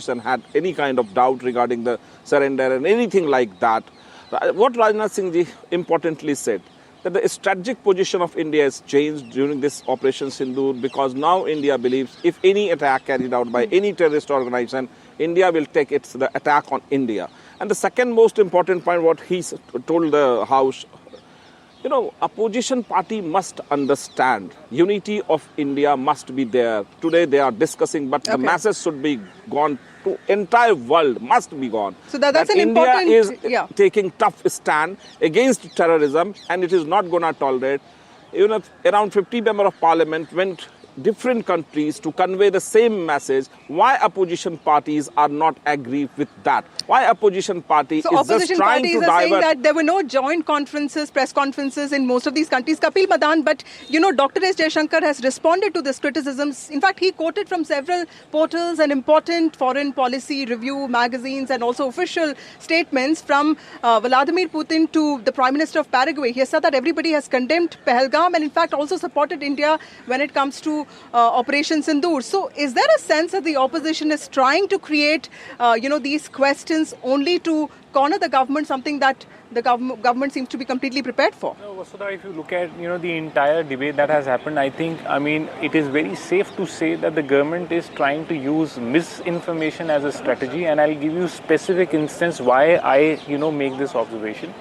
had any kind of doubt regarding the surrender and anything like that. What Rajnath Singh ji importantly said, that the strategic position of India has changed during this Operation Sindoor, because now India believes if any attack carried out by any terrorist organization, India will take the attack on India. And the second most important point, what he told the House, opposition party must understand unity of India must be there. Today they are discussing, but the message should be gone to entire world, must be gone. So that's an India important... is taking tough stand against terrorism, and it is not going to tolerate. Around 50 members of parliament went different countries to convey the same message. Why opposition parties are not agree with that? Why opposition party is just trying to divert? So opposition parties are saying that there were no joint conferences, press conferences in most of these countries. Kapil Madan, but Dr. S. Jaishankar has responded to this criticisms. In fact, he quoted from several portals and important foreign policy review magazines and also official statements from Vladimir Putin to the Prime Minister of Paraguay. He has said that everybody has condemned Pahalgam and in fact also supported India when it comes to Operation Sindoor. So is there a sense that the opposition is trying to create, these questions only to corner the government, something that the government seems to be completely prepared for? No, Vasudha, if you look at, the entire debate that has happened, I think, it is very safe to say that the government is trying to use misinformation as a strategy, and I'll give you specific instance why I, make this observation.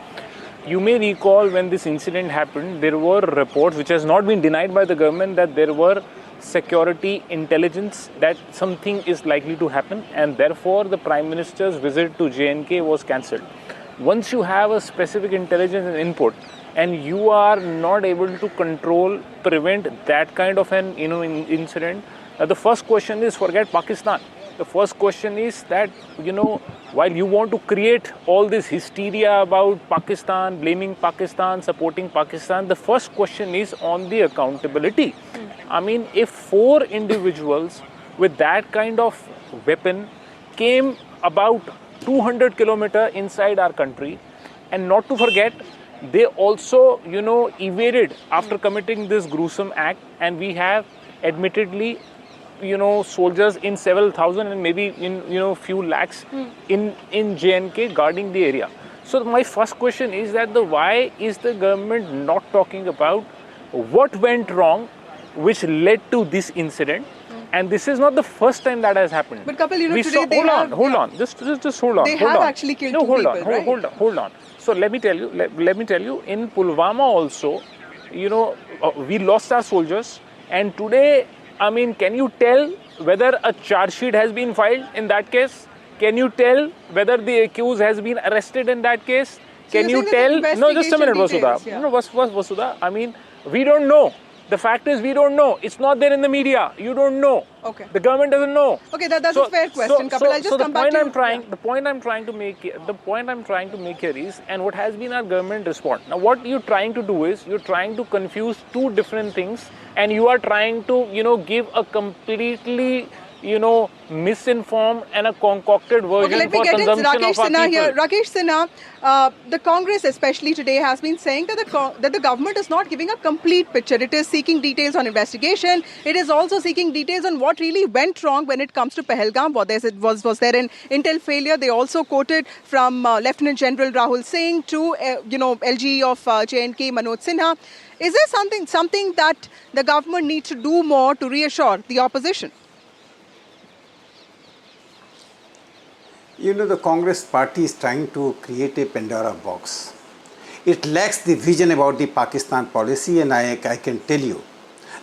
You may recall when this incident happened, there were reports, which has not been denied by the government, that there were security intelligence that something is likely to happen, and therefore the Prime Minister's visit to J&K was cancelled. Once you have a specific intelligence and input, and you are not able to prevent that kind of an incident, the first question is forget Pakistan. The first question is that, while you want to create all this hysteria about Pakistan, blaming Pakistan, supporting Pakistan, the first question is on the accountability. If 4 individuals with that kind of weapon came about 200 kilometers inside our country, and not to forget, they also, evaded after committing this gruesome act, and we have admittedly soldiers in several thousand and maybe in few lakhs in J&K guarding the area. So my first question is that why is the government not talking about what went wrong which led to this incident? And this is not the first time that has happened. But Kapil, today hold on. Just hold on. They have actually killed 2 people, right? Hold on. So let me tell you, in Pulwama also, we lost our soldiers, and today, can you tell whether a charge sheet has been filed in that case? Can you tell whether the accused has been arrested in that case? So can you tell? No, just a minute, Vasudha. Yeah. No, Vasudha. We don't know. The fact is, we don't know. It's not there in the media. You don't know. Okay. The government doesn't know. Okay, that's a fair question, Kapil. I'll just come back to you. The point I'm trying to make here is, and what has been our government response. Now, what you're trying to do is, you're trying to confuse 2 different things, and you are trying to, give a completely, misinformed and a concocted version for consumption of our people. Here. Rakesh Sinha, the Congress especially today has been saying that the government is not giving a complete picture. It is seeking details on investigation. It is also seeking details on what really went wrong when it comes to Pahalgam. Was there an intel failure? They also quoted from Lieutenant General Rahul Singh to LG of J&K Manoj Sinha. Is there something that the government needs to do more to reassure the opposition? The Congress party is trying to create a Pandora box. It lacks the vision about the Pakistan policy, and I can tell you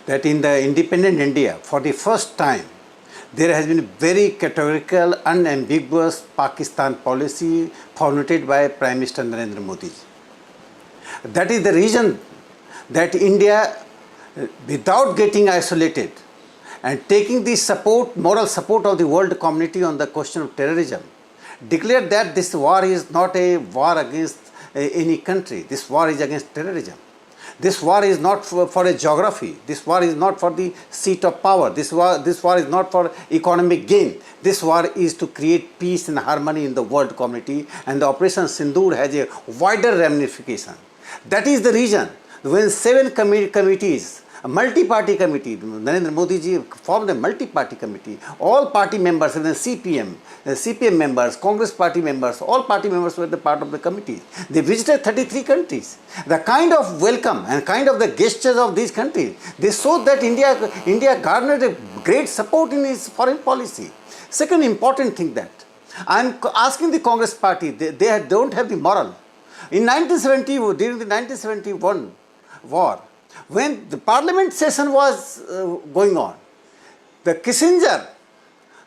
that in the independent India, for the first time, there has been a very categorical, unambiguous Pakistan policy formulated by Prime Minister Narendra Modi. That is the reason that India, without getting isolated and taking the moral support of the world community on the question of terrorism, declared that this war is not a war against any country. This war is against terrorism. This war is not for a geography. This war is not for the seat of power. This war is not for economic gain. This war is to create peace and harmony in the world community, and the Operation Sindoor has a wider ramification. That is the reason when 7 committees a multi-party committee. Narendra Modi ji formed a multi-party committee. All party members, and the CPM members, Congress party members, all party members were the part of the committee. They visited 33 countries. The kind of welcome and kind of the gestures of these countries, they showed that India garnered a great support in its foreign policy. Second important thing that I am asking the Congress party, they don't have the moral. In 1970, during the 1971 war, when the Parliament session was going on, the Kissinger,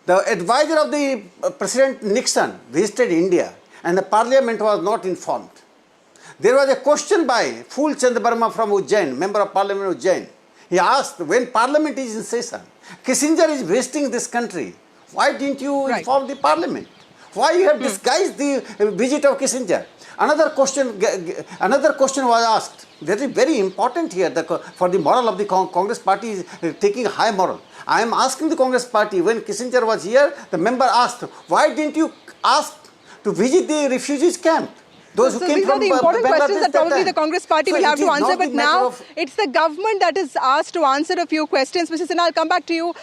the advisor of the President Nixon, visited India and the Parliament was not informed. There was a question by Phul Chand Verma from Ujjain, member of Parliament Ujjain. He asked, when Parliament is in session, Kissinger is visiting this country, why didn't you inform the Parliament? Why you have disguised the visit of Kissinger? Another question was asked. That is very important here for the moral of the Congress party is taking high moral. I am asking the Congress party, when Kissinger was here, the member asked, why didn't you ask to visit the refugees camp? Those who came these are the important questions that probably the Congress party will have to answer. But now it's the government that is asked to answer a few questions. Mr. Sinha, I'll come back to you.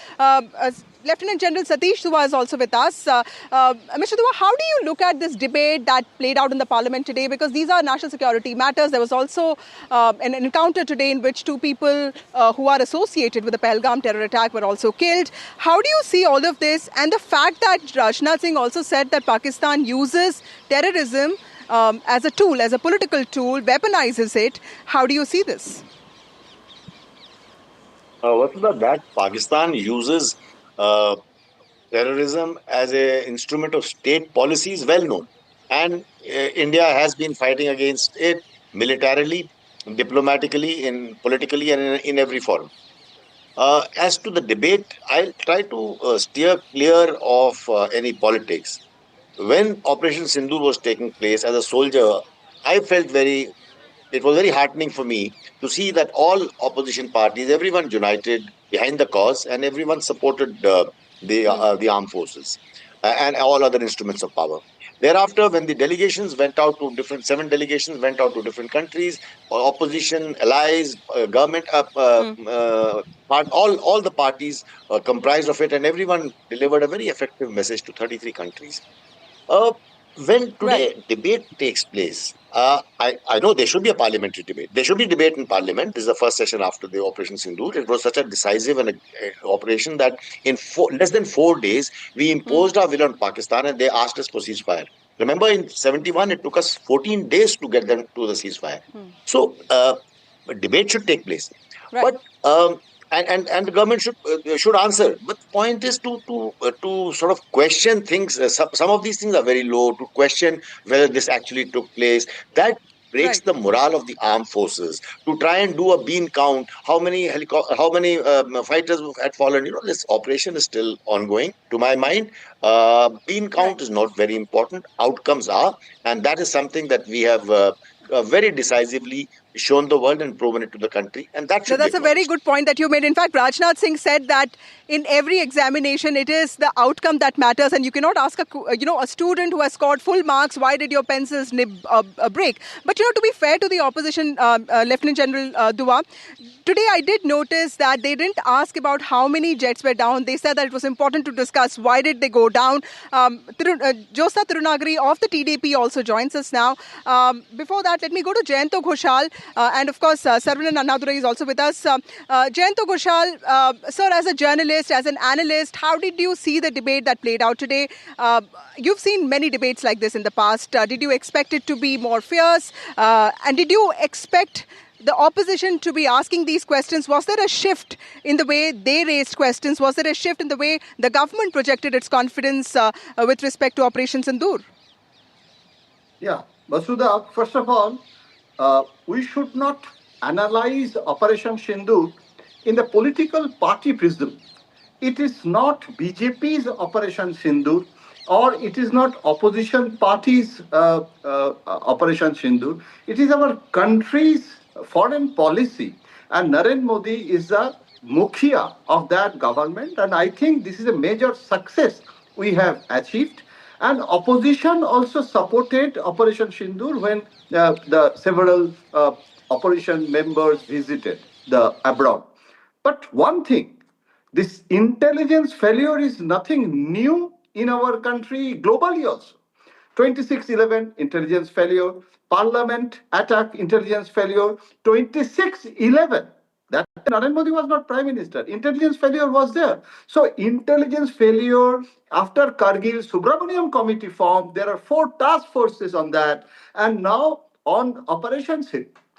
Lieutenant General Satish Dua is also with us. Mr. Dua, how do you look at this debate that played out in the Parliament today? Because these are national security matters. There was also an encounter today in which two people who are associated with the Pahalgam terror attack were also killed. How do you see all of this? And the fact that Rajnath Singh also said that Pakistan uses terrorism as a tool, as a political tool, weaponizes it. How do you see this? That Pakistan uses terrorism as an instrument of state policy is well known, and India has been fighting against it militarily, diplomatically, politically, and in every forum. As to the debate, I'll try to steer clear of any politics. When Operation Sindoor was taking place, as a soldier, I felt it was very heartening for me to see that all opposition parties, everyone united behind the cause, and everyone supported the armed forces and all other instruments of power. Thereafter, when the delegations went out to seven delegations went out to different countries, opposition, allies, government, all the parties comprised of it, and everyone delivered a very effective message to 33 countries. When today debate takes place, I know there should be a parliamentary debate. There should be debate in Parliament. This is the first session after the Operation Sindoor. It was such a decisive and operation that in less than 4 days, we imposed our will on Pakistan and they asked us for ceasefire. Remember, in 71, it took us 14 days to get them to the ceasefire. So, debate should take place. But and the government should answer. But the point is to sort of question things. Some of these things are very low. To question whether this actually took place, that breaks the morale of the armed forces. To try and do a bean count, how many fighters had fallen. This operation is still ongoing. To my mind, bean count is not very important. Outcomes are, and that is something that we have very decisively shown the world and proven it to the country, and that's a very good point that you made. In fact, Rajnath Singh said that in every examination, it is the outcome that matters, and you cannot ask a student who has scored full marks, why did your pencils nib a break? But to be fair to the opposition, Lieutenant General Dua, today I did notice that they didn't ask about how many jets were down. They said that it was important to discuss why did they go down. Jyotsna Tirunagari of the TDP also joins us now. Before that, let me go to Jayanto Ghoshal. And of course, Saravanan Annadurai is also with us. Jayanto Ghoshal, sir, as a journalist, as an analyst, how did you see the debate that played out today? You've seen many debates like this in the past. Did you expect it to be more fierce? And did you expect the opposition to be asking these questions? Was there a shift in the way they raised questions? Was there a shift in the way the government projected its confidence with respect to Operation Sindoor? Yeah, Vasudha, first of all, we should not analyze Operation Sindoor in the political party prism. It is not BJP's Operation Sindoor, or it is not opposition party's Operation Sindoor. It is our country's foreign policy, and Narendra Modi is the Mukhia of that government, and I think this is a major success we have achieved. And opposition also supported Operation Sindoor when the several opposition members visited the abroad. But one thing, this intelligence failure is nothing new in our country, globally also. 26/11 intelligence failure, Parliament attack intelligence failure, 26/11. That Narendra Modi was not Prime Minister. Intelligence failure was there. So intelligence failure after Kargil, Subramaniam Committee formed. There are 4 task forces on that, and now on Operation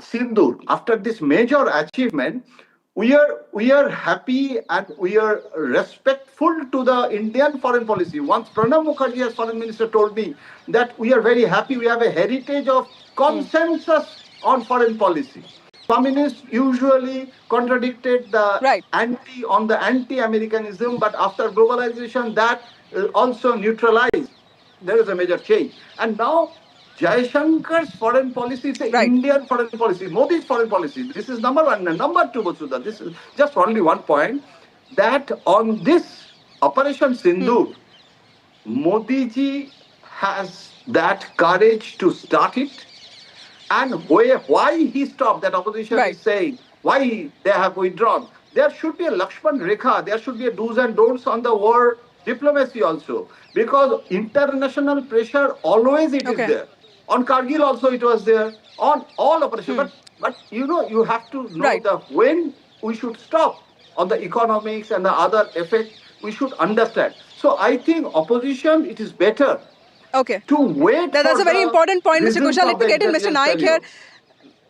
Sindoor. After this major achievement, we are happy and we are respectful to the Indian foreign policy. Once Pranab Mukherjee as foreign minister told me that we are very happy, we have a heritage of consensus on foreign policy. Communists usually contradicted the anti-Americanism, but after globalization, that also neutralized. There is a major change, and now Jayashankar's foreign policy is Indian foreign policy, Modi's foreign policy. This is number one. And number two, Vasudha, this is just only one point, that on this Operation Sindoor, Modi ji has that courage to start it. And why he stopped, that opposition is saying, why they have withdrawn. There should be a Lakshman Rekha, there should be a do's and don'ts on the war diplomacy also. Because international pressure, always it is there. On Kargil also it was there. On all operations. But you have to know when we should stop on the economics and the other effects, we should understand. So I think opposition, it is better to wait. That's a very important point, Mr. Kushal. Let me get in Mr. Naik here.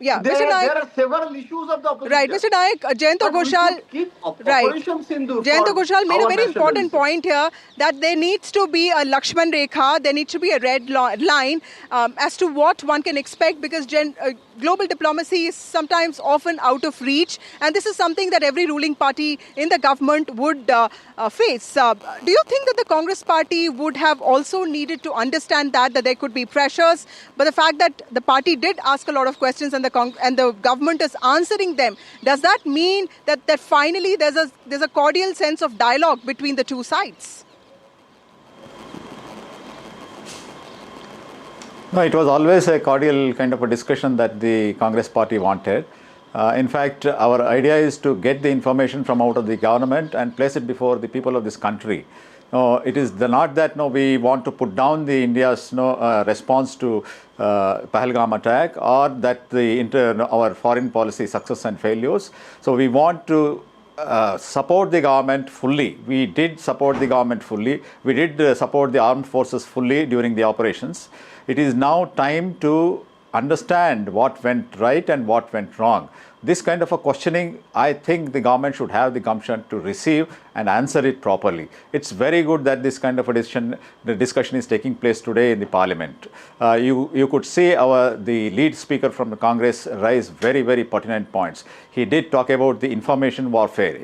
Yeah, there, Mr. Naik. There are several issues of the opposition. Right, Mr. Naik, Jayanto Kushal. Jayanto Kushal made a very important point here that there needs to be a Lakshman Rekha, there needs to be a red line as to what one can expect, because global diplomacy is sometimes often out of reach, and this is something that every ruling party in the government would face. Do you think that the Congress party would have also needed to understand that there could be pressures, but the fact that the party did ask a lot of questions and the government is answering them, does that mean that finally there's a cordial sense of dialogue between the two sides? No, it was always a cordial kind of a discussion that the Congress party wanted. In fact, our idea is to get the information from out of the government and place it before the people of this country. It is not that we want to put down the India's response to Pahalgam attack, or that our foreign policy success and failures. So we want to support the government fully. We did support the government fully. We did support the armed forces fully during the operations. It is now time to understand what went right and what went wrong. This kind of a questioning, I think the government should have the gumption to receive and answer it properly. It's very good that this kind of a discussion is taking place today in the Parliament. You could see the lead speaker from the Congress raise very, very pertinent points. He did talk about the information warfare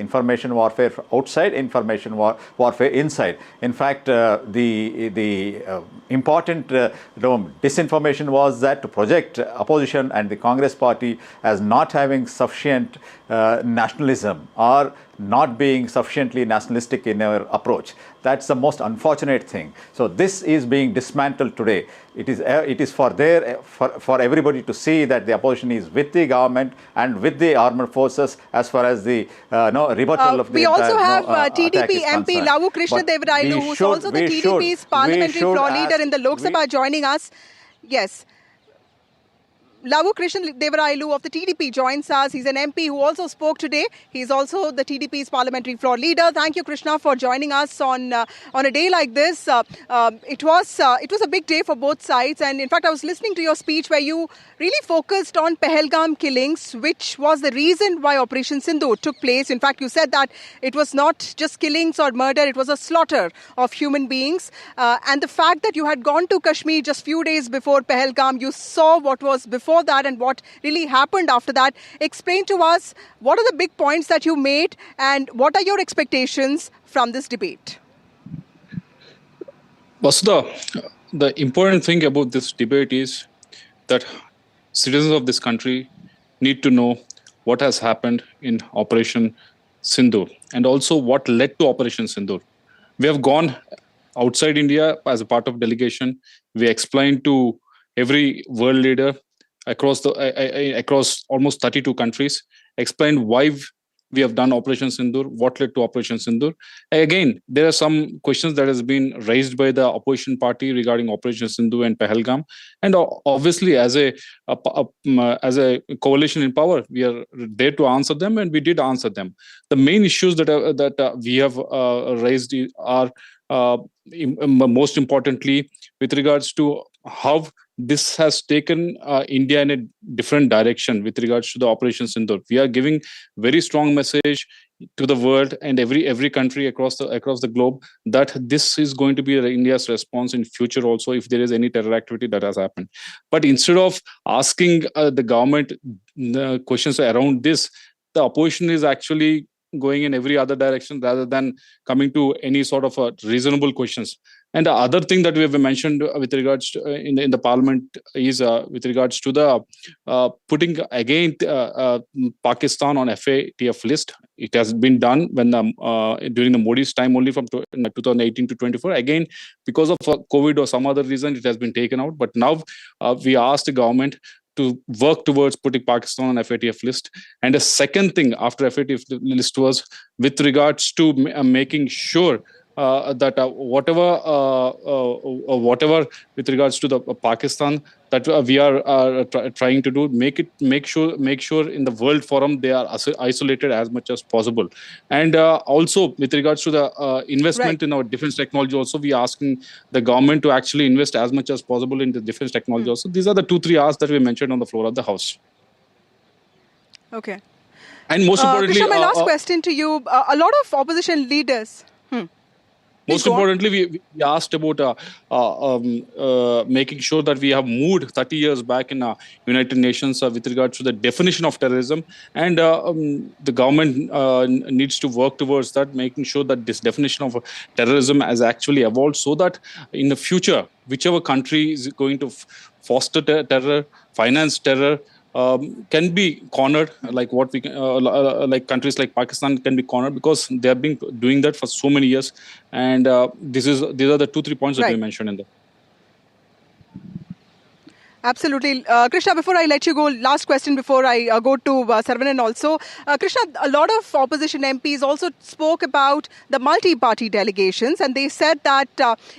outside, information warfare inside. In fact, the important disinformation was that to project opposition and the Congress party as not having sufficient nationalism or not being sufficiently nationalistic in our approach. That's the most unfortunate thing. So this is being dismantled today. It is for everybody to see that the opposition is with the government and with the armed forces as far as the rebuttal of the we also have TDP MP Lavu Krishna Devarailu, who's also the TDP's parliamentary floor leader in the Lok Sabha, joining us. Yes. Lavu Krishna Devarailu of the TDP joins us. He's an MP who also spoke today. He's also the TDP's parliamentary floor leader. Thank you, Krishna, for joining us on a day like this. It was a big day for both sides. And in fact, I was listening to your speech where you really focused on Pahalgam killings, which was the reason why Operation Sindoor took place. In fact, you said that it was not just killings or murder, it was a slaughter of human beings. And the fact that you had gone to Kashmir just few days before Pahalgam, you saw what was before that and what really happened after that. Explain to us, what are the big points that you made and what are your expectations from this debate? Vasudha, the important thing about this debate is that citizens of this country need to know what has happened in Operation Sindoor and also what led to Operation Sindoor. We have gone outside India as a part of delegation. We explained to every world leader across almost 32 countries, explained why we have done Operation Sindoor, what led to Operation Sindoor. Again, there are some questions that has been raised by the opposition party regarding Operation Sindoor and Pahalgam, and obviously as a coalition in power, we are there to answer them, and we did answer them. The main issues that we have raised are most importantly with regards to how this has taken India in a different direction with regards to the Operation Sindoor. We are giving very strong message to the world and every country across the globe that this is going to be India's response in future also if there is any terror activity that has happened. But instead of asking the government questions around this, the opposition is actually going in every other direction rather than coming to any sort of reasonable questions. And the other thing that we have mentioned with regards to, in the parliament is with regards to the putting again Pakistan on FATF list. It has been done when during the Modi's time only from 2018 to 24. Again, because of COVID or some other reason, it has been taken out. But now we asked the government to work towards putting Pakistan on FATF list. And the second thing after FATF list was with regards to making sure that whatever with regards to the Pakistan that we are trying to do, make sure in the World Forum they are isolated as much as possible. And also with regards to the investment in our defense technology, also we are asking the government to actually invest as much as possible in the defense technology. Also, these are the 2-3 asks that we mentioned on the floor of the House. Okay. And most importantly, Krishna, my last question to you: a lot of opposition leaders. Most importantly, we asked about making sure that we have moved 30 years back in United Nations with regards to the definition of terrorism. And the government needs to work towards that, making sure that this definition of terrorism has actually evolved so that in the future, whichever country is going to foster terror, finance terror, can be cornered, like what we like countries like Pakistan can be cornered because they have been doing that for so many years. And these are the 2-3 points that we mentioned in there. Absolutely. Krishna, before I let you go, last question before I go to Saravanan also. Krishna, a lot of opposition MPs also spoke about the multi-party delegations, and they said that,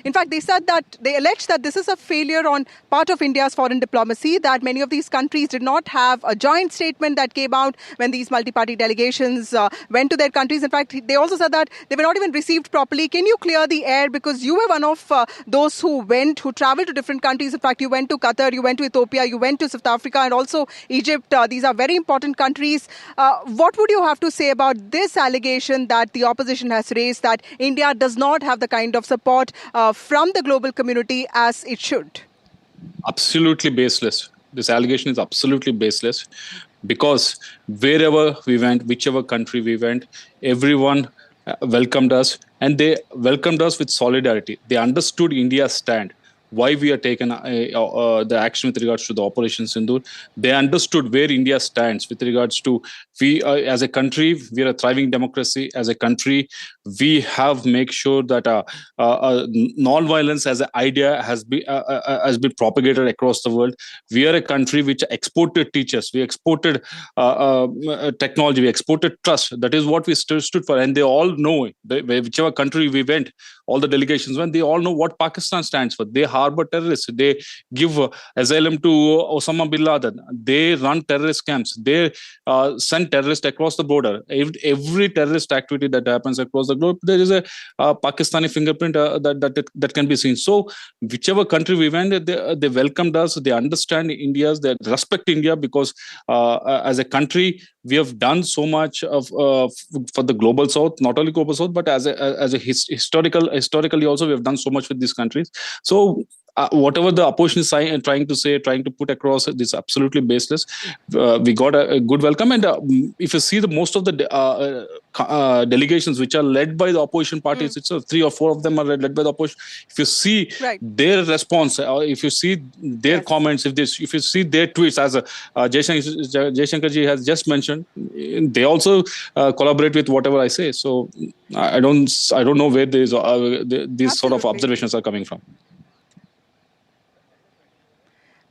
in fact, they alleged that this is a failure on part of India's foreign diplomacy, that many of these countries did not have a joint statement that came out when these multi-party delegations went to their countries. In fact, they also said that they were not even received properly. Can you clear the air? Because you were one of those who traveled to different countries. In fact, you went to Qatar, you went to Ethiopia, you went to South Africa and also Egypt. These are very important countries. What would you have to say about this allegation that the opposition has raised, that India does not have the kind of support from the global community as it should? Absolutely baseless. This allegation is absolutely baseless because wherever we went, whichever country we went, everyone welcomed us, and they welcomed us with solidarity. They understood India's stand, why we are taking the action with regards to the Operation Sindoor. They understood where India stands with regards to we as a country, we are a thriving democracy. As a country, we have make sure that non-violence as an idea has been propagated across the world. We are a country which exported teachers, we exported technology, we exported trust. That is what we stood for, and they all know whichever country we went, all the delegations went, they all know what Pakistan stands for. They harbor terrorists. They give asylum to Osama bin Laden. They run terrorist camps. They send terrorists across the border. Every terrorist activity that happens across the globe, there is a Pakistani fingerprint that can be seen. So whichever country we went, they welcomed us. They understand India's. They respect India because as a country, we have done so much for the global south, not only global south, but as a historically also we have done so much with these countries. So whatever the opposition is trying to put across, this is absolutely baseless. We got a good welcome, and if you see the most of the delegations which are led by the opposition parties, it's 3 or 4 of them are led by the opposition. If you see their response, if you see their comments, if you see their tweets, as Jaishankar ji has just mentioned, they also collaborate with whatever I say. So I don't know where these sort of observations are coming from.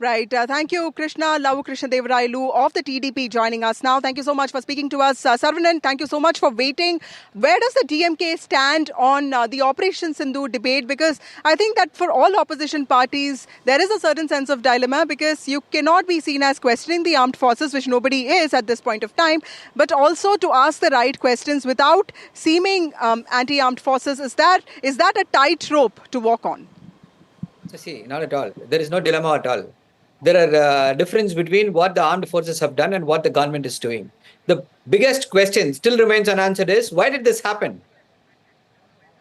Right. Thank you, Krishna Lavu Krishna Devarailu of the TDP joining us now. Thank you so much for speaking to us. Saravanan, thank you so much for waiting. Where does the DMK stand on the Operation Sindoor debate? Because I think that for all opposition parties, there is a certain sense of dilemma because you cannot be seen as questioning the armed forces, which nobody is at this point of time, but also to ask the right questions without seeming anti-armed forces. Is that a tightrope to walk on? See, not at all. There is no dilemma at all. There are difference between what the armed forces have done and what the government is doing. The biggest question still remains unanswered is, why did this happen?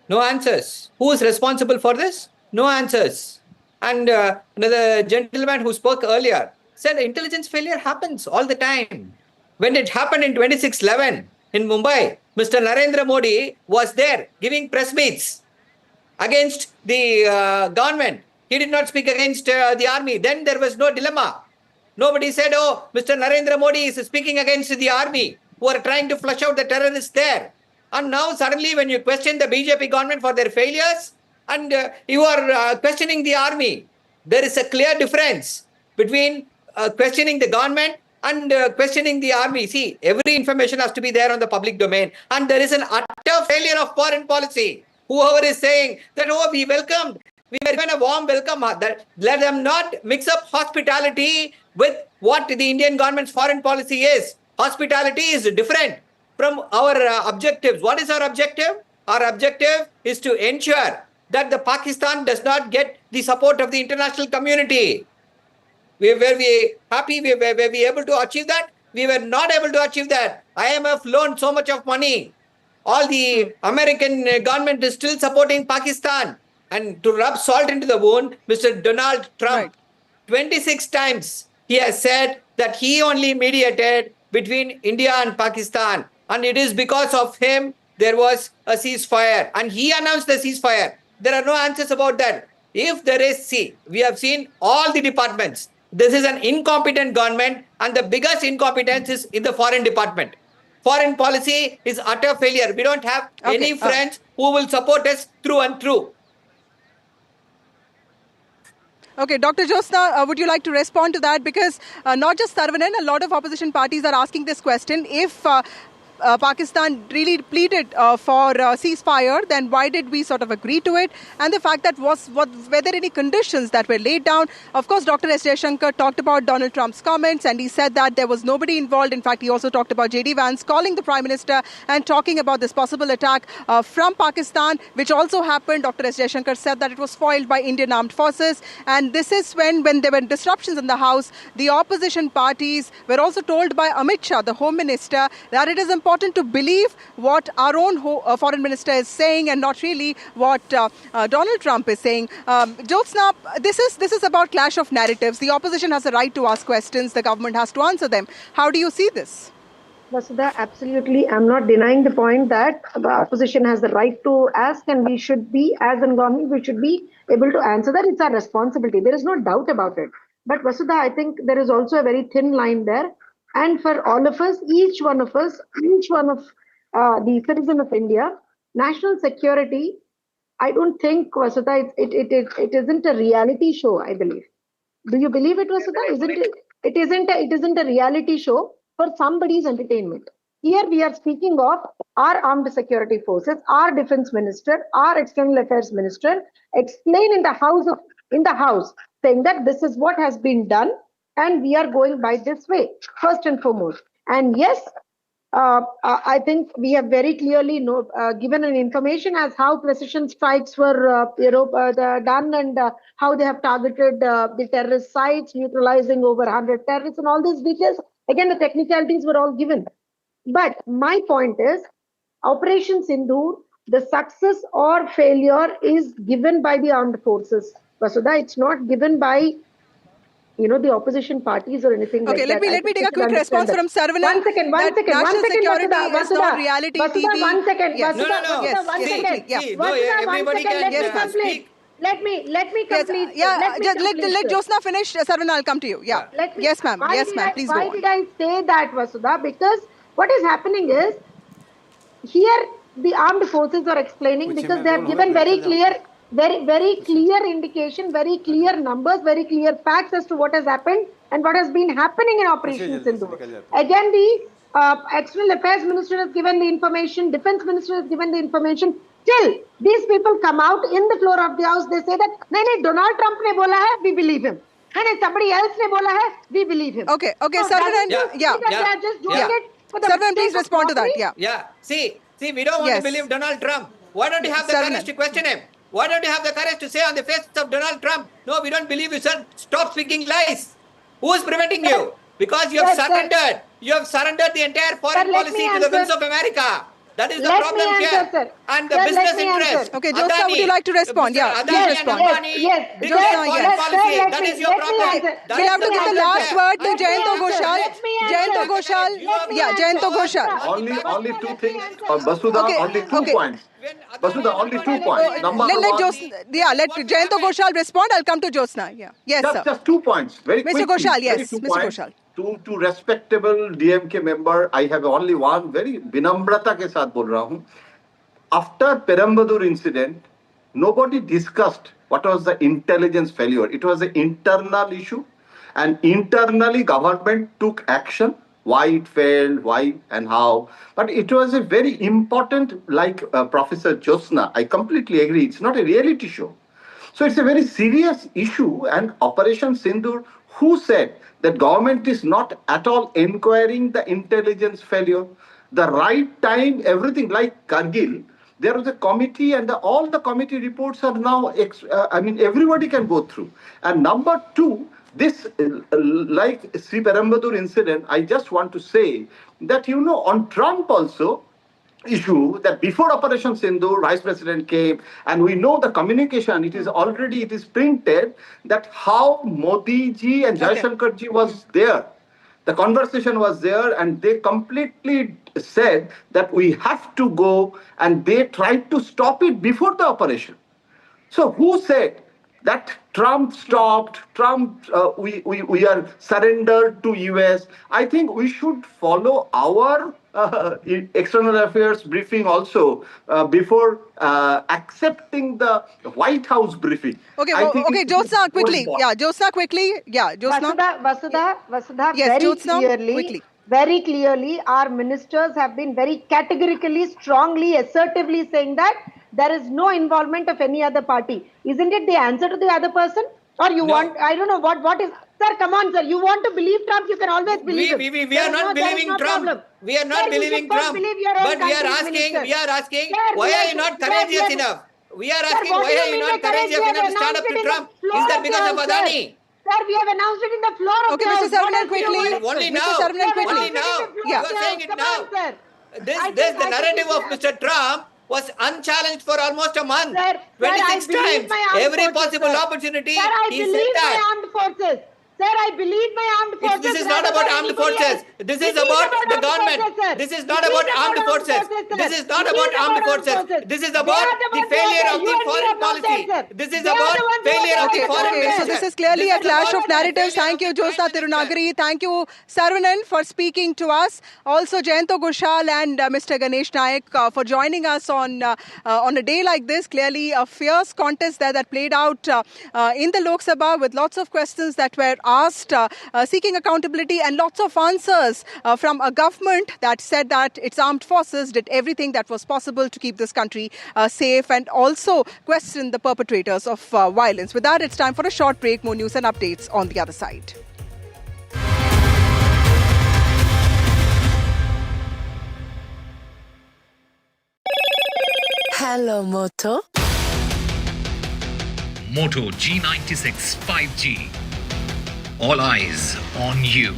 No answers. Who is responsible for this? No answers. And another gentleman who spoke earlier said intelligence failure happens all the time. When it happened in 26/11 in Mumbai, Mr. Narendra Modi was there giving press meets against the government. He did not speak against the army. Then there was no dilemma. Nobody said, oh, Mr. Narendra Modi is speaking against the army who are trying to flush out the terrorists there. And now suddenly when you question the BJP government for their failures and you are questioning the army, there is a clear difference between questioning the government and questioning the army. See, every information has to be there on the public domain. And there is an utter failure of foreign policy. Whoever is saying that, oh, we welcomed, we were given a warm welcome, let them not mix up hospitality with what the Indian government's foreign policy is. Hospitality is different from our objectives. What is our objective? Our objective is to ensure that the Pakistan does not get the support of the international community. Were we happy? Were we able to achieve that? We were not able to achieve that. IMF loaned so much of money. All the American government is still supporting Pakistan. And to rub salt into the wound, Mr. Donald Trump, 26 times he has said that he only mediated between India and Pakistan. And it is because of him there was a ceasefire. And he announced the ceasefire. There are no answers about that. If there is, see, we have seen all the departments. This is an incompetent government and the biggest incompetence is in the foreign department. Foreign policy is utter failure. We don't have any friends who will support us through and through. Okay, Dr. Josna, would you like to respond to that? Because not just Saravanan, a lot of opposition parties are asking this question. If Pakistan really pleaded for ceasefire, then why did we sort of agree to it? And the fact that were there any conditions that were laid down? Of course, Dr. S. Jaishankar talked about Donald Trump's comments and he said that there was nobody involved. In fact, he also talked about J.D. Vance calling the Prime Minister and talking about this possible attack from Pakistan, which also happened. Dr. S. Jaishankar said that it was foiled by Indian armed forces. And this is when there were disruptions in the House, the opposition parties were also told by Amit Shah, the Home Minister, that it is important to believe what our own foreign minister is saying and not really what Donald Trump is saying. Jyotsna, this is about clash of narratives. The opposition has a right to ask questions. The government has to answer them. How do you see this? Vasudha, absolutely. I'm not denying the point that the opposition has the right to ask and we should be, as a government, we should be able to answer that. It's our responsibility. There is no doubt about it. But Vasudha, I think there is also a very thin line there. And for all of us, each one of the citizen of India, national security, I don't think, Vasudha, it isn't a reality show, I believe. Do you believe it, Vasudha? Isn't it? It isn't a reality show for somebody's entertainment. Here we are speaking of our armed security forces, our defense minister, our external affairs minister, explain in the house, saying that this is what has been done. And we are going by this way, first and foremost. And yes, I think we have very clearly given an information as how precision strikes were done and how they have targeted the terrorist sites, neutralizing over 100 terrorists and all these details. Again, the technicalities were all given. But my point is, Operation Sindoor, the success or failure is given by the armed forces. Vasudha, it's not given by the opposition parties or anything like that. Okay, let me take a quick response from Saravanan. One second, national security Vasudha, is not reality Vasudha, TV. One second, yes. Vasudha, Yes. one second. Yeah. Vasudha, 1 second, let me complete. Let me complete. Let Jyotsna finish. Saravanan, I'll come to you. Yeah. Yes, ma'am. Yes, ma'am. Please go on. Why did I say that, Vasudha? Because what is happening is, here the armed forces are explaining because they have given very clear very clear indication, very clear numbers, very clear facts as to what has happened and what has been happening in Operation Sindoor. Again, the External Affairs Minister has given the information, Defense Minister has given the information. Till these people come out in the floor of the House, they say that, no, Donald Trump ne bola hai, we believe him. And somebody else ne bola hai, we believe him. Okay, So Saravanan, they are just doing it for the Saravanan, sake please of respond to that. mockery. Yeah. See, we don't want Yes. to believe Donald Trump. Why don't you have the Saravanan. courage to question him? Why don't you have the courage to say on the face of Donald Trump, no, we don't believe you, sir. Stop speaking lies. Who is preventing you? Because you have Sir, surrendered. You have surrendered the entire foreign Sir, let me policy to the whims answer. of America. That is the Let problem me answer, here. sir. And the Sir, business let me interest. answer. Okay, Jyotsna, would you like to respond? Mr. Yeah, Adani please and respond. Ambani Yes, did Jyotsna, foreign yes. policy. Sir, That let is me- your let me problem. answer. That We'll is have to the give the problem last here. word to Let me Jayanto answer. Ghoshal. Let me answer. Jayanto Ghoshal. Let me Yeah, answer. Jayanto Ghoshal. Only two Let me things. answer. Basudha, Okay, only two okay. points. Basudha, only 2 points. Number Let one, Jayanto Ghoshal respond. I'll come to Jyotsna. Yeah. Yes, sir. just 2 points. Very Mr. quickly. Ghoshal, Very yes, 2 Mr. points. Ghoshal. To respectable DMK member, I have only one very vinamrata के साथ बोल रहा हूँ. After Perambadur incident, nobody discussed what was the intelligence failure. It was an internal issue, and internally government took action. Why it failed, why and how. But it was a very important, like Professor Jyotsna, I completely agree. It's not a reality show. So it's a very serious issue, and Operation Sindoor, who said that government is not at all inquiring the intelligence failure, the right time, everything like Kargil, there was a committee and all the committee reports are now, everybody can go through. And number two, this, like Sri Perambadur incident, I just want to say that, on Trump also, issue that before Operation Sindoor, Vice President came, and we know the communication, it is printed that how Modi ji and Jaishankar ji was there. The conversation was there, and they completely said that we have to go, and they tried to stop it before the operation. So who said that Trump stopped, we are surrendered to US? I think we should follow our external affairs briefing also before accepting the White House briefing. Okay, I think okay, it is Jyotsna, more quickly. important. Yeah, Jyotsna, quickly. Yeah, Jyotsna. Vasudha, Yes, very Jyotsna, clearly, quickly. very clearly, our ministers have been very categorically, strongly, assertively saying that there is no involvement of any other party. Isn't it the answer to the other person? Or you No. want, I don't know, what is, sir, come on, sir, you want to believe Trump, you can always believe him. We There are is not there is believing no Trump. problem. We are not Sir, you believing should first Trump. believe your own But we are country's asking, ministers. Sir, why we are have- you not sir, courageous we have- enough? We are Sir, asking, what why do you are you mean not by courage? courageous We have enough to stand announced up to it in the Trump? floor Is that of the because of House, sir. Adani? Sir, we have announced it in the floor of Okay, the Mr. House. What Saravanan, else do you quickly. want? Only Mr. now. Saravanan, We have quickly. announced it in Only the now. floor Yeah. of You the are saying House. it Come now. on, sir. The narrative of Mr. Trump was unchallenged for almost a month. Sir, 26 I believe times. my armed Every forces, possible sir. opportunity, Sir, I he said believe my that. armed forces. Sir, I believe my armed forces. This is not rather about than armed anybody forces. else. This It is about the armed government. forces, sir. This is not It about is armed forces. sir. This is not It about armed forces. forces. This is They about are the ones who are failure there. of You the and me foreign are not there, policy. sir. This is They are about the ones who are failure there. of the Okay, foreign okay. So minister. this is clearly a clash of narratives. failure Thank you, of the Jyotsna Prime Minister. Tirunagari. Thank you, Saravanan, for speaking to us. Also, Jayanto Ghoshal and Mr. Ganesh Naik for joining us on a day like this. Clearly, a fierce contest there that played out in the Lok Sabha with lots of questions that were asked, seeking accountability and lots of answers from a government that said that its armed forces did everything that was possible to keep this country safe and also question the perpetrators of violence. With that, it's time for a short break. More news and updates on the other side. Hello, Moto. Moto G96 5G. All eyes on you.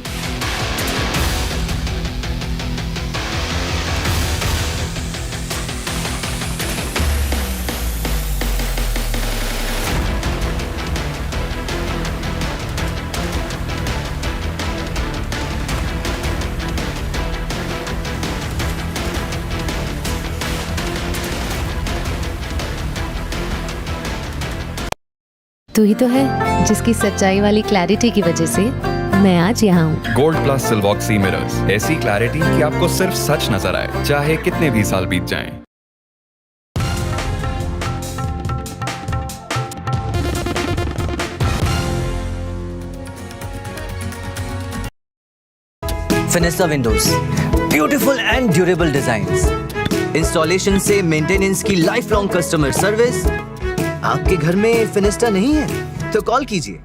तू ही तो है जिसकी सच्चाई वाली clarity की वजह से मैं आज यहाँ हूँ। गोल्ड प्लस सिल्वॉक्सी मिरर्स, ऐसी क्लैरिटी कि आपको सिर्फ सच नजर आए, चाहे कितने भी साल बीत जाएं। Fenesta windows, beautiful and durable designs, installation से मेंटेनेंस की लाइफ लॉन्ग कस्टमर सर्विस। आपके घर में फिनेस्टा नहीं है तो कॉल कीजिए।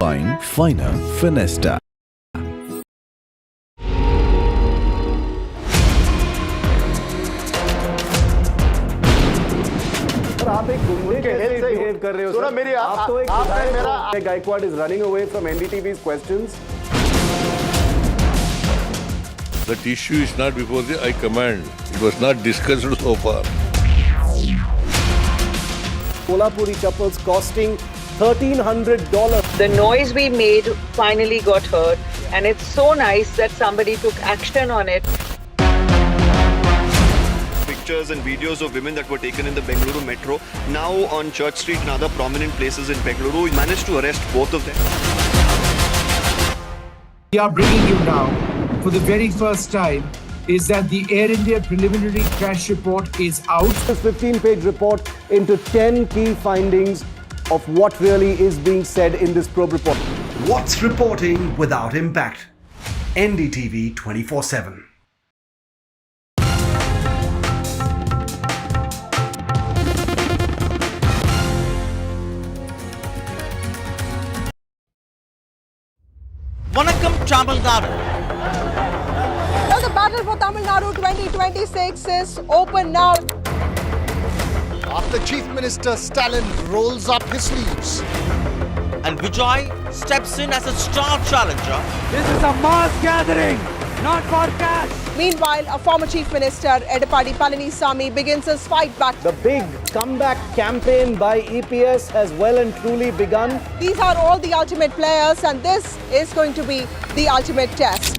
Find Finer Fenesta. आप एक गुंडे कैसे बिहेव कर रहे हो सर? मेरी आप तो एक मेरा Gaikwad is running away from NDTV's questions. That issue is not before the High Command. It was not discussed so far. Kolhapuri couples costing $1,300. The noise we made finally got heard, and it's so nice that somebody took action on it. Pictures and videos of women that were taken in the Bengaluru metro, now on Church Street and other prominent places in Bengaluru. We managed to arrest both of them. We are bringing you now, for the very first time, is that the Air India preliminary crash report is out. This 15-page report into 10 key findings of what really is being said in this probe report. What's reporting without impact? NDTV 24/7. Vanakkam Tamil Nadu. Well, the battle for Tamil Nadu 2026 is open now. After Chief Minister Stalin rolls up his sleeves and Vijay steps in as a star challenger. This is a mass gathering, not for cash. Meanwhile, a former Chief Minister, Edapadi Palanisamy, begins his fight back. The big comeback campaign by EPS has well and truly begun. These are all the ultimate players, and this is going to be the ultimate test.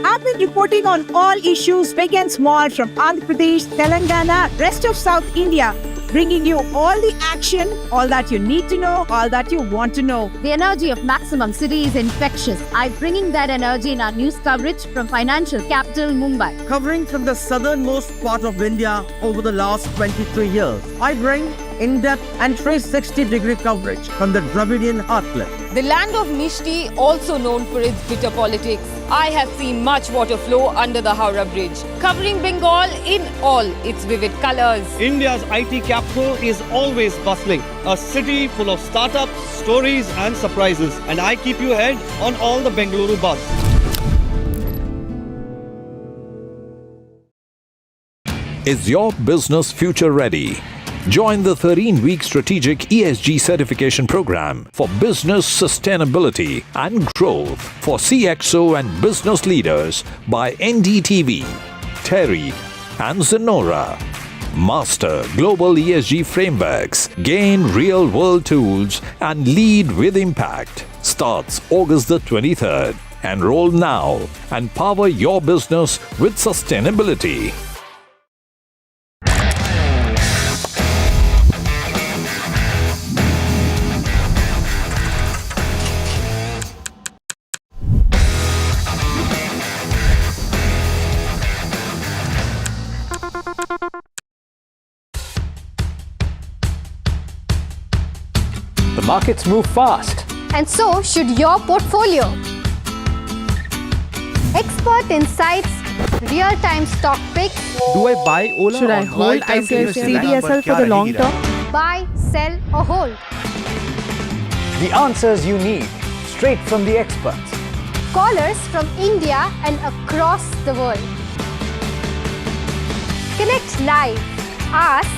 I've been reporting on all issues big and small from Andhra Pradesh, Telangana, rest of South India, bringing you all the action, all that you need to know, all that you want to know. The energy of Maximum City is infectious. I'm bringing that energy in our news coverage from financial capital Mumbai. Covering from the southernmost part of India over the last 23 years. I bring in-depth and 360-degree coverage from the Dravidian heartland. The land of Mishti, also known for its bitter politics. I have seen much water flow under the Howrah Bridge, covering Bengal in all its vivid colors. India's IT capital is always bustling, a city full of startups, stories and surprises. And I keep you ahead on all the Bengaluru buzz. Is your business future ready? Join the 13-week strategic ESG certification program for business sustainability and growth for CXO and business leaders by NDTV, Terry and Zenora. Master global ESG frameworks, gain real-world tools and lead with impact. Starts August the 23rd. Enroll now and power your business with sustainability. The markets move fast. And so should your portfolio. Expert insights, real-time stock picks. Do I buy Ola? Should I hold CDSL for the long term? Buy, sell or hold. The answers you need, straight from the experts. Callers from India and across the world. Connect live, ask,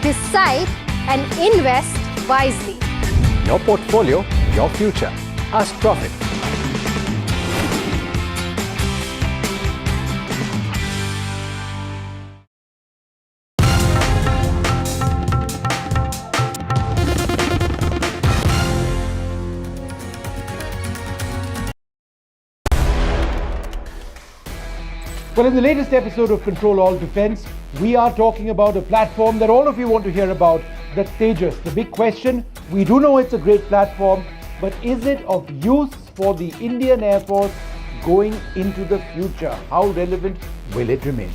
decide and invest wisely. Your portfolio, your future. Ask Profit. Well, in the latest episode of Control All Defense, we are talking about a platform that all of you want to hear about, that's Tejas. The big question, we do know it's a great platform, but is it of use for the Indian Air Force going into the future? How relevant will it remain?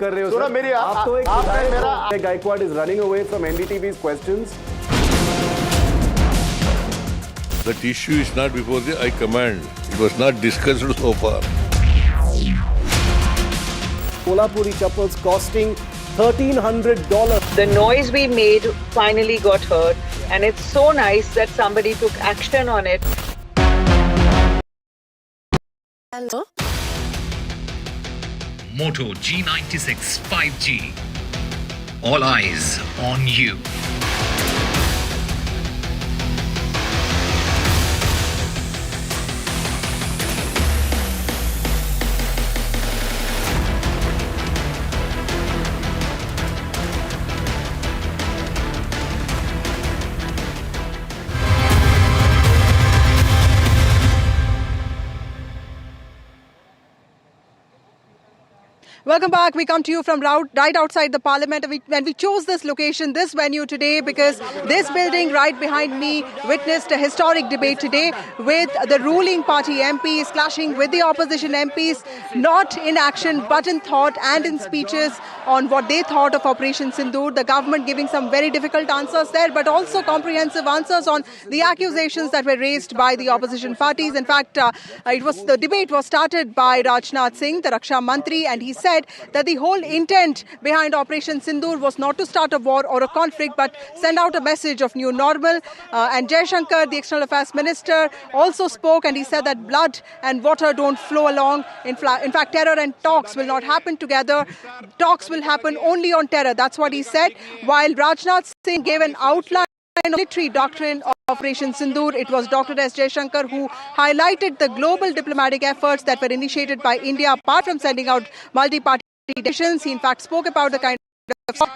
कर रहे हो सुनो मेरी आप तो एक Gaikwad is running away from NDTV's questions. That issue is not before the High Command. It was not discussed so far. Kolhapuri chappals costing $1,300. The noise we made finally got heard, and it's so nice that somebody took action on it. Hello? Moto G96 5G. All eyes on you. Welcome back. We come to you from right outside the Parliament. And we chose this location, this venue today, because this building right behind me witnessed a historic debate today with the ruling party MPs clashing with the opposition MPs, not in action but in thought and in speeches on what they thought of Operation Sindoor. The government giving some very difficult answers there, but also comprehensive answers on the accusations that were raised by the opposition parties. In fact, the debate was started by Rajnath Singh, the Raksha Mantri, and he said that the whole intent behind Operation Sindoor was not to start a war or a conflict, but send out a message of new normal. And Jaishankar, the External Affairs Minister, also spoke, and he said that blood and water don't flow along. In fact, terror and talks will not happen together. Talks will happen only on terror. That's what he said. While Rajnath Singh gave an outline of military doctrine of Operation Sindoor, it was Dr. S. Jaishankar who highlighted the global diplomatic efforts that were initiated by India, apart from sending out multi-party delegations. He in fact spoke about the kind of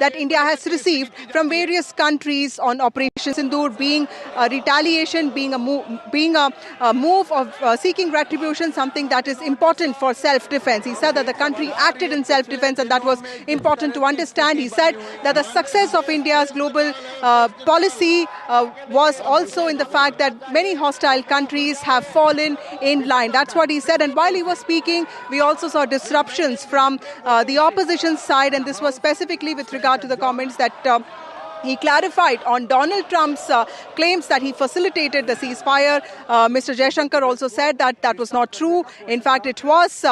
that India has received from various countries on Operation Sindoor, being a retaliation, being a move of seeking retribution, something that is important for self-defense. He said that the country acted in self-defense, and that was important to understand. He said that the success of India's global policy was also in the fact that many hostile countries have fallen in line. That's what he said. And while he was speaking, we also saw disruptions from the opposition side, and this was specifically with regard to the comments that he clarified on Donald Trump's claims that he facilitated the ceasefire. Mr. Jaishankar also said that that was not true. In fact, it was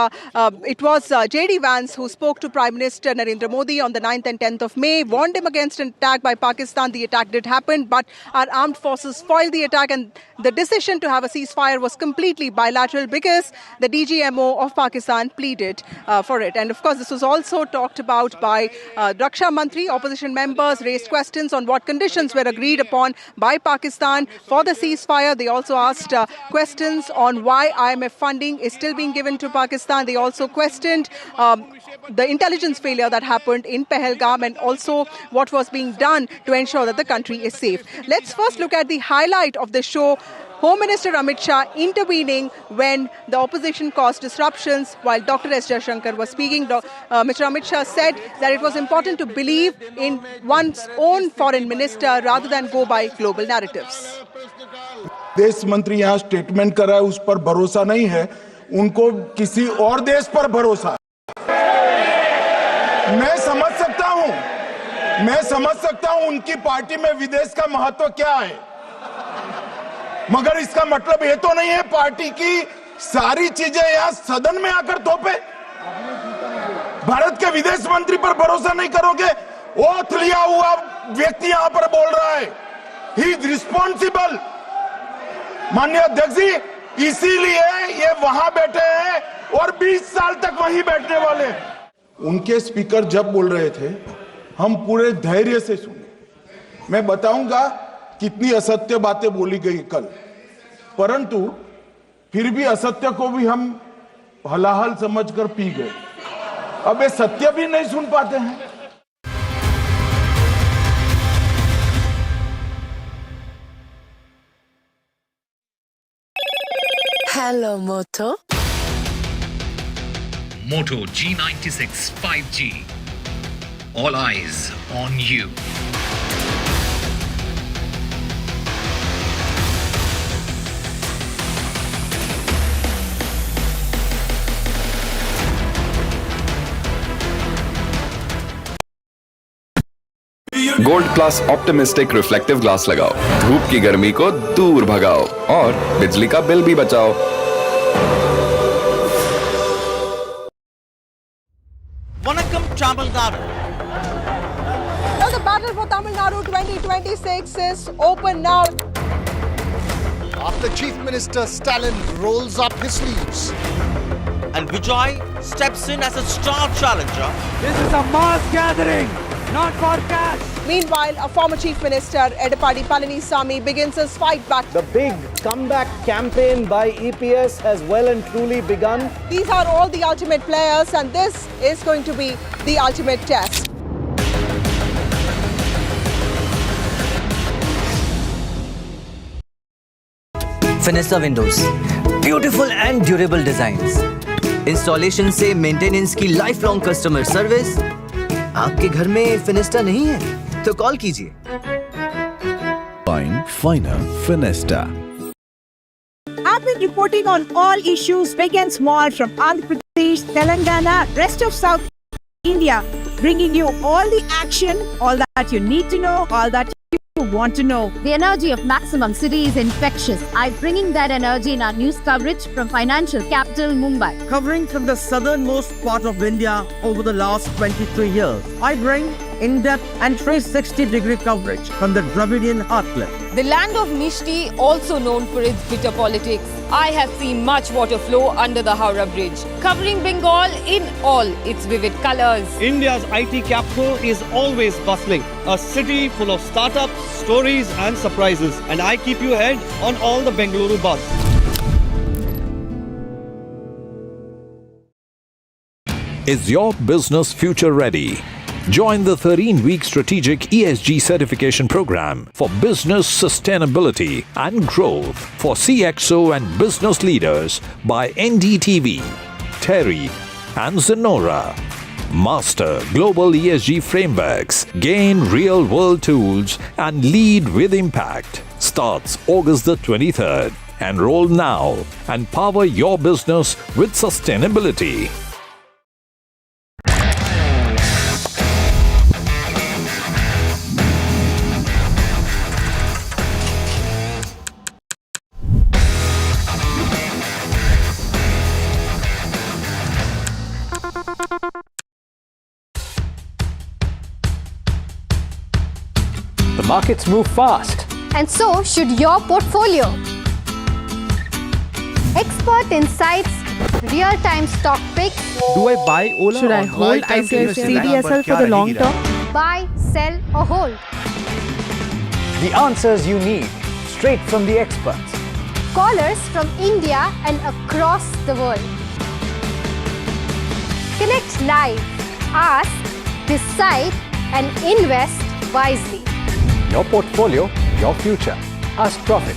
J.D. Vance who spoke to Prime Minister Narendra Modi on the 9th and 10th of May, warned him against an attack by Pakistan. The attack did happen, but our armed forces foiled the attack, and the decision to have a ceasefire was completely bilateral because the DGMO of Pakistan pleaded for it. And of course, this was also talked about by Raksha Mantri. Opposition members raised questions on what conditions were agreed upon by Pakistan for the ceasefire. They also asked questions on why IMF funding is still being given to Pakistan. They also questioned the intelligence failure that happened in Pahalgam, and also what was being done to ensure that the country is safe. Let's first look at the highlight of the show. Home Minister Amit Shah intervening when the opposition caused disruptions while Dr. S. Jaishankar was speaking. Mr. Amit Shah said that it was important to believe in one's own foreign minister rather than go by global narratives. देश मंत्री यहाँ statement कर रहा है, उस पर भरोसा नहीं है, उनको किसी और देश पर भरोसा। मैं समझ सकता हूँ उनकी पार्टी में विदेश का महत्व क्या है, मगर इसका मतलब ये तो नहीं है पार्टी की सारी चीजें यहाँ सदन में आकर थोपे। भारत के विदेश मंत्री पर भरोसा नहीं करोगे? ओथ लिया हुआ व्यक्ति यहाँ पर बोल रहा है, ही इज रिस्पॉन्सिबल। माननीय अध्यक्ष जी, इसीलिए ये वहां बैठे हैं और 20 साल तक वहीं बैठने वाले हैं। उनके स्पीकर जब बोल रहे थे, हम पूरे धैर्य से सुने। मैं बताऊंगा कितनी असत्य बातें बोली गई कल, परंतु फिर भी असत्य को भी हम हलाहल समझकर पी गए। अब ये सत्य भी नहीं सुन पाते हैं। Hello, Moto. Moto G96 5G. All eyes on you. Gold plus optimistic reflective glass लगाओ, धूप की गर्मी को दूर भगाओ और बिजली का बिल भी बचाओ। Vanakkam Tamil Nadu. Well, the battle for Tamil Nadu 2026 is open now. After Chief Minister Stalin rolls up his sleeves and Vijay steps in as a star challenger. This is a mass gathering, not for cash. Meanwhile, a former Chief Minister, Edapadi Palanisamy, begins his fight back. The big comeback campaign by EPS has well and truly begun. These are all the ultimate players, and this is going to be the ultimate test. Fenesta windows, beautiful and durable designs, installation से maintenance की life long customer service. आपके घर में फिनेस्टा नहीं है तो call कीजिए। Find Finer Finesta. I've been reporting on all issues big and small from Andhra Pradesh, Telangana, rest of South India, bringing you all the action, all that you need to know, all that you want to know. The energy of maximum city is infectious. I'm bringing that energy in our news coverage from financial capital Mumbai. Covering from the southernmost part of India over the last 23 years, I bring in-depth and 360-degree coverage from the Dravidian heartland. The land of Mishti, also known for its bitter politics. I have seen much water flow under the Howrah Bridge, covering Bengal in all its vivid colors. India's IT capital is always bustling, a city full of startups, stories and surprises. And I keep you ahead on all the Bengaluru buzz. Is your business future ready? Join the 13-week strategic ESG certification program for business sustainability and growth for CXO and business leaders by NDTV, Terry and Zenora. Master global ESG frameworks, gain real-world tools and lead with impact. Starts August the 23rd. Enroll now and power your business with sustainability. The markets move fast. And so should your portfolio. Expert insights, real-time stock picks. Do I buy Ola? Should I hold CDSL for the long term? Buy, sell or hold. The answers you need, straight from the experts. Callers from India and across the world. Connect live, ask, decide and invest wisely. Your portfolio, your future. Ask Profit.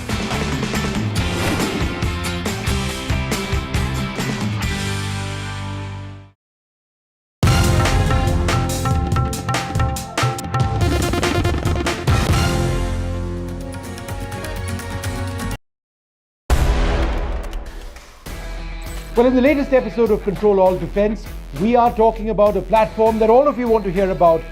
Well, in the latest episode of Control All Defense, we are talking about a platform that all of you want to hear about,